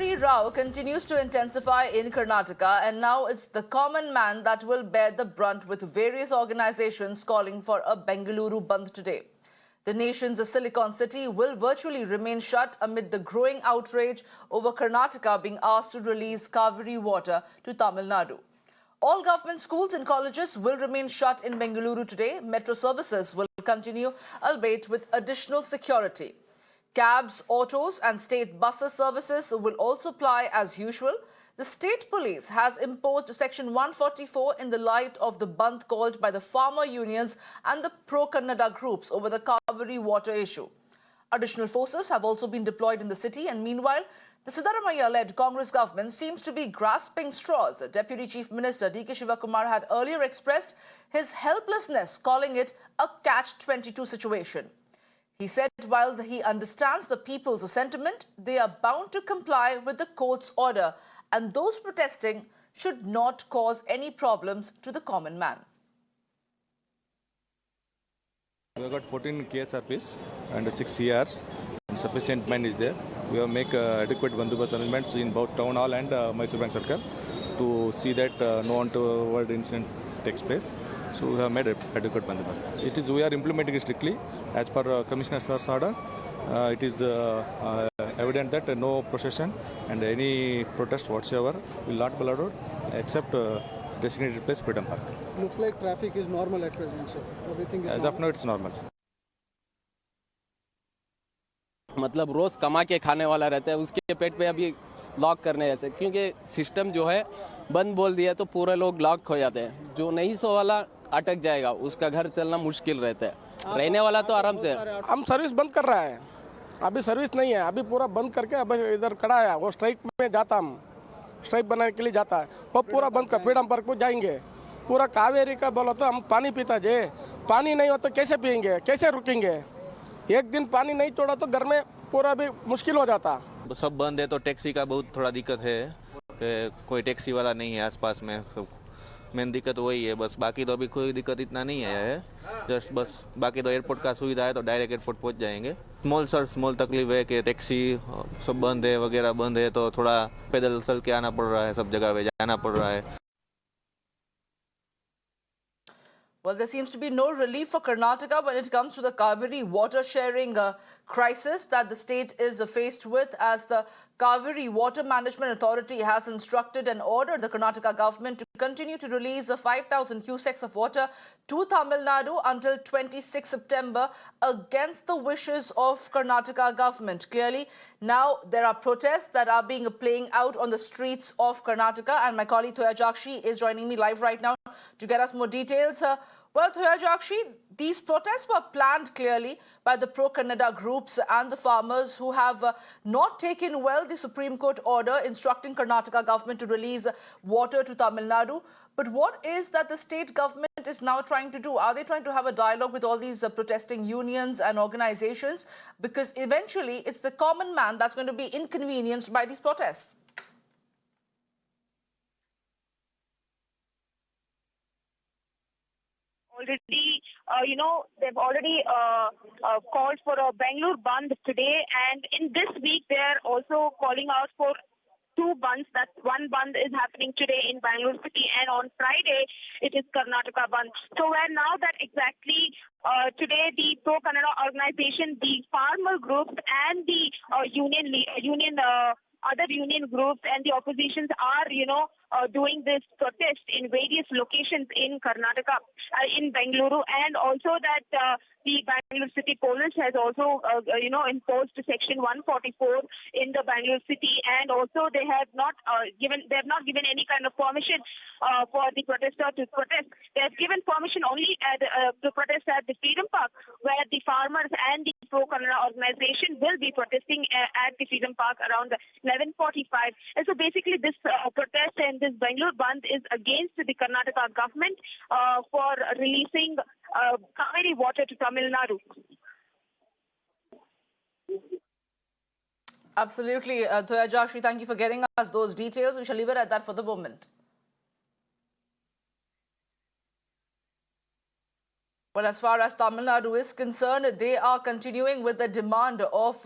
Kaveri row continues to intensify in Karnataka, and now it's the common man that will bear the brunt, with various organizations calling for a Bengaluru bandh today. The nation's Silicon City will virtually remain shut amid the growing outrage over Karnataka being asked to release Cauvery water to Tamil Nadu. All government schools and colleges will remain shut in Bengaluru today. Metro services will continue, albeit with additional security. Cabs, autos and state buses services will also ply as usual. The state police has imposed Section 144 in the light of the bandh called by the farmer unions and the pro-Kannada groups over the Cauvery water issue. Additional forces have also been deployed in the city, and meanwhile, the Siddaramaiah-led Congress government seems to be grasping straws. Deputy Chief Minister D.K. Shivakumar had earlier expressed his helplessness, calling it a catch-22 situation. He said while he understands the people's sentiment, they are bound to comply with the court's order, and those protesting should not cause any problems to the common man. We have got 14 KSRPs and 6 CRs, and sufficient man is there. We have make adequate bandobast arrangements in both town hall and Mysore Bank Circle to see that no untoward incident takes place. So we have made adequate bandobast. We are implementing it strictly as per Commissioner Sir's order. It is evident that no procession and any protest whatsoever will not be allowed except designated place, Freedom Park. Looks like traffic is normal at present, sir. Everything is as of now, it's normal. मतलब रोज कमा के खाने वाला रहता है, उसके पेट पे अभी लॉक करने जैसे, क्योंकि सिस्टम जो है बंद बोल दिया तो पूरे लोग लॉक हो जाते हैं. जो नहीं सो वाला अटक जाएगा, उसका घर चलना मुश्किल रहता है. रहने वाला तो आराम से. हम सर्विस बंद कर रहा है, अभी सर्विस नहीं है, अभी पूरा बंद करके अब इधर खड़ा है. वो स्ट्राइक में जाता, हम स्ट्राइक बनाने के लिए जाता है, वो पूरा बंद कर फ्रीडम पार्क को जाएंगे. पूरा कावेरी का बोलो तो हम पानी पीता जे, पानी नहीं हो तो कैसे पियेंगे, कैसे रुकेंगे. एक दिन पानी नहीं छोड़ा तो घर में पूरा भी मुश्किल हो जाता. सब बंद है तो टैक्सी का बहुत थोड़ा दिक्कत है, कोई टैक्सी वाला नहीं है आसपास में. मेन दिक्कत वही है बस, बाकी तो अभी कोई दिक्कत इतना नहीं है. जस्ट बस बाकी तो एयरपोर्ट का सुविधा है तो डायरेक्ट एयरपोर्ट पहुंच जाएंगे. स्मॉल तकलीफ है कि टैक्सी सब बंद है वगैरह बंद है, तो थोड़ा पैदल चल के आना पड़ रहा है, सब जगह पे जाना पड़ रहा है. Well, there seems to be no relief for Karnataka when it comes to the Cauvery water sharing crisis that the state is faced with, as the Cauvery Water Management Authority has instructed and ordered the Karnataka government to continue to release 5,000 cusecs of water to Tamil Nadu until 26 September against the wishes of Karnataka government. Clearly, now there are protests that are playing out on the streets of Karnataka, and my colleague Thoya Jakshi is joining me live right now to get us more details. Well, Thoya Jakshi, these protests were planned clearly by the pro-Kannada groups and the farmers who have not taken well the Supreme Court order instructing Karnataka government to release water to Tamil Nadu. But what is that the state government is now trying to do? Are they trying to have a dialogue with all these protesting unions and organizations? Because eventually it's the common man that's going to be inconvenienced by these protests. They've already called for a Bengaluru bandh today, and in this week they're also calling out for two bandhs. That one bandh is happening today in Bengaluru city, and on Friday it is Karnataka bandh. So where now that exactly today the pro-Kannada organization, the farmer groups and the other union groups and the oppositions are, doing this protest in various locations in Karnataka, in Bengaluru, and also that the Bengaluru City Police has also, imposed Section 144 in the Bengaluru City, and also they have not given any kind of permission for the protester to protest. They have given permission only to protest at the Freedom Park, where the farmers and the pro-Kannada organization will be protesting at the Freedom Park around 11:45. And so basically this protest and this Bengaluru bandh is against the Karnataka government for releasing Cauvery water to Tamil Nadu. Absolutely. Thoya Jakshi, thank you for getting us those details. We shall leave it at that for the moment. Well, as far as Tamil Nadu is concerned, they are continuing with the demand of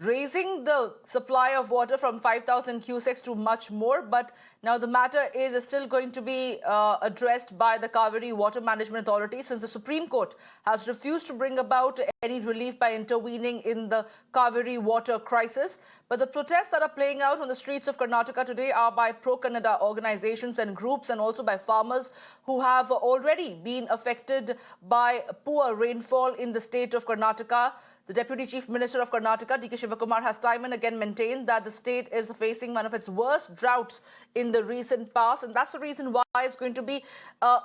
raising the supply of water from 5,000 cusecs to much more. But now the matter is still going to be addressed by the Cauvery Water Management Authority, since the Supreme Court has refused to bring about any relief by intervening in the Cauvery water crisis. But the protests that are playing out on the streets of Karnataka today are by pro-Kannada organizations and groups, and also by farmers who have already been affected by poor rainfall in the state of Karnataka. The Deputy Chief Minister of Karnataka, D.K. Shivakumar, has time and again maintained that the state is facing one of its worst droughts in the recent past, and that's the reason why it's going to be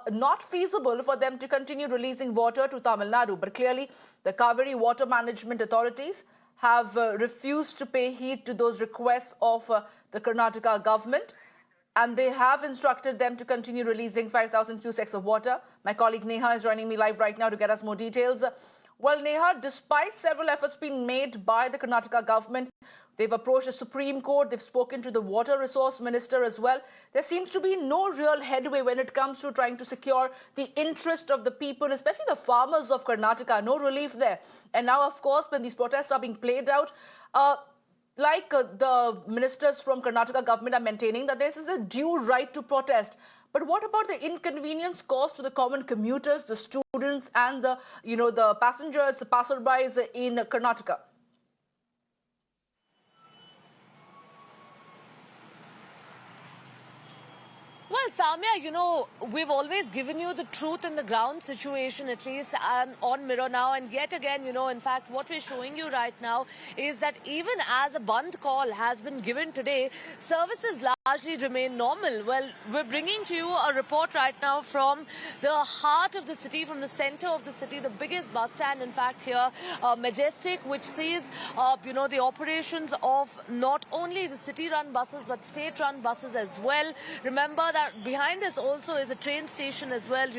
not feasible for them to continue releasing water to Tamil Nadu. But clearly, the Cauvery Water Management Authorities have refused to pay heed to those requests of the Karnataka government, and they have instructed them to continue releasing 5,000 cusecs of water. My colleague Neha is joining me live right now to get us more details. Well, Neha, despite several efforts being made by the Karnataka government, they've approached the Supreme Court, they've spoken to the Water Resource Minister as well. There seems to be no real headway when it comes to trying to secure the interest of the people, especially the farmers of Karnataka. No relief there. And now, of course, when these protests are being played out, the ministers from Karnataka government are maintaining that this is a due right to protest. But what about the inconvenience caused to the common commuters, the students, and the passengers, the passerbys in Karnataka? Well, Samya, we've always given you the truth in the ground situation, at least on Mirror now. And yet again, in fact, what we're showing you right now is that even as a bandh call has been given today, services largely remain normal. Well, we're bringing to you a report right now from the heart of the city, from the center of the city, the biggest bus stand, in fact, here, Majestic, which sees, the operations of not only the city-run buses, but state-run buses as well. Remember that behind this also is a train station as well,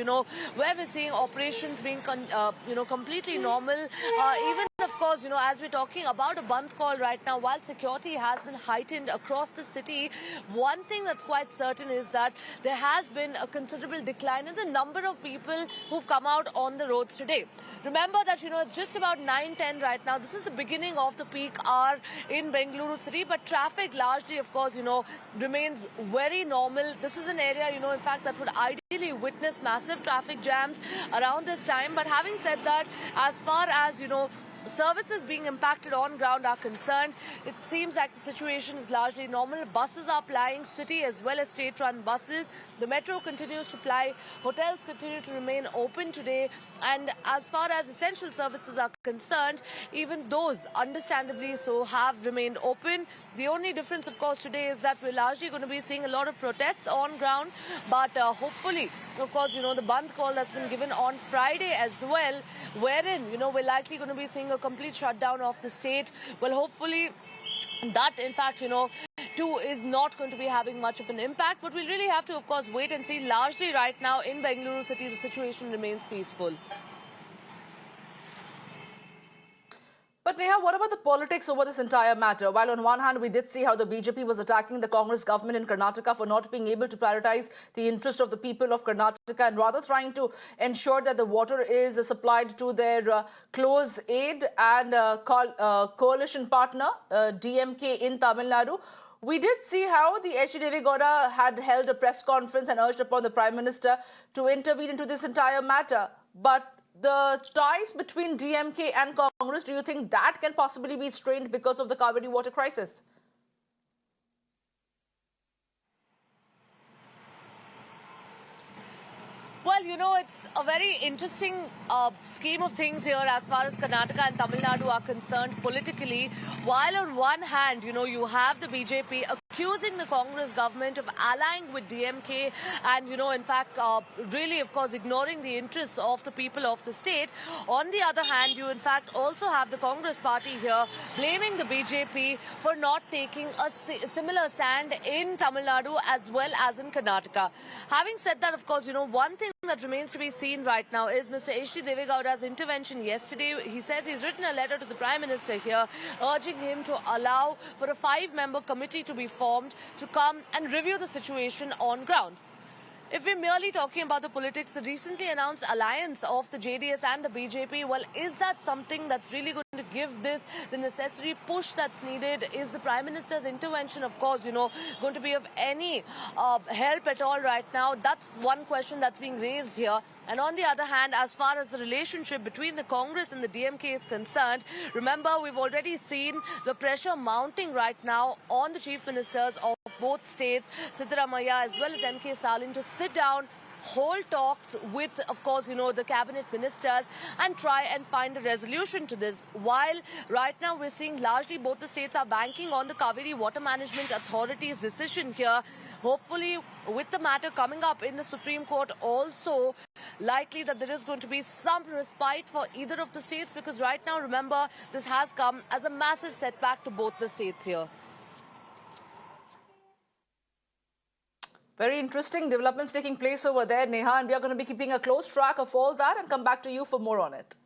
where we're seeing operations being, completely normal. Even, of course, as we're talking about a bandh call right now, while security has been heightened across the city, one thing that's quite certain is that there has been a considerable decline in the number of people who've come out on the roads today. Remember that, it's just about 9:10 right now. This is the beginning of the peak hour in Bengaluru city, but traffic largely, of course, remains very normal. This is an area, in fact, that would ideally witness massive traffic jams around this time. But having said that, as far as, services being impacted on ground are concerned, it seems like the situation is largely normal. Buses are plying, city as well as state-run buses. The metro continues to ply. Hotels continue to remain open today. And as far as essential services are concerned, even those, understandably so, have remained open. The only difference, of course, today is that we're largely going to be seeing a lot of protests on ground. But hopefully, of course, the bandh call that's been given on Friday as well, wherein, we're likely going to be seeing a complete shutdown of the state. Well, hopefully that, in fact, too, is not going to be having much of an impact. But we'll really have to, of course, wait and see. Largely right now in Bengaluru city, the situation remains peaceful. But Neha, what about the politics over this entire matter? While on one hand, we did see how the BJP was attacking the Congress government in Karnataka for not being able to prioritize the interest of the people of Karnataka and rather trying to ensure that the water is supplied to their close aid and coalition partner, DMK in Tamil Nadu. We did see how the H.D. Deve Gowda had held a press conference and urged upon the Prime Minister to intervene into this entire matter. But the ties between DMK and Congress, do you think that can possibly be strained because of the Cauvery water crisis? Well, it's a very interesting scheme of things here as far as Karnataka and Tamil Nadu are concerned politically. While on one hand, you have the BJP accusing the Congress government of allying with DMK and, in fact, really, of course, ignoring the interests of the people of the state. On the other hand, you, in fact, also have the Congress party here blaming the BJP for not taking a similar stand in Tamil Nadu as well as in Karnataka. Having said that, of course, one thing that remains to be seen right now is Mr. H.D. Deve Gowda's intervention yesterday. He says he's written a letter to the Prime Minister here urging him to allow for a 5-member committee to be formed to come and review the situation on ground. If we're merely talking about the politics, the recently announced alliance of the JDS and the BJP, well, is that something that's really going to give this the necessary push that's needed? Is the Prime Minister's intervention, of course, going to be of any help at all right now? That's one question that's being raised here. And on the other hand, as far as the relationship between the Congress and the DMK is concerned, remember, we've already seen the pressure mounting right now on the chief ministers of both states, Siddaramaiah as well as MK Stalin, to sit down, hold talks with, of course, the cabinet ministers and try and find a resolution to this. While right now we're seeing largely both the states are banking on the Cauvery Water Management Authority's decision here. Hopefully, with the matter coming up in the Supreme Court, also likely that there is going to be some respite for either of the states, because right now, remember, this has come as a massive setback to both the states here. Very interesting developments taking place over there, Neha, and we are going to be keeping a close track of all that and come back to you for more on it.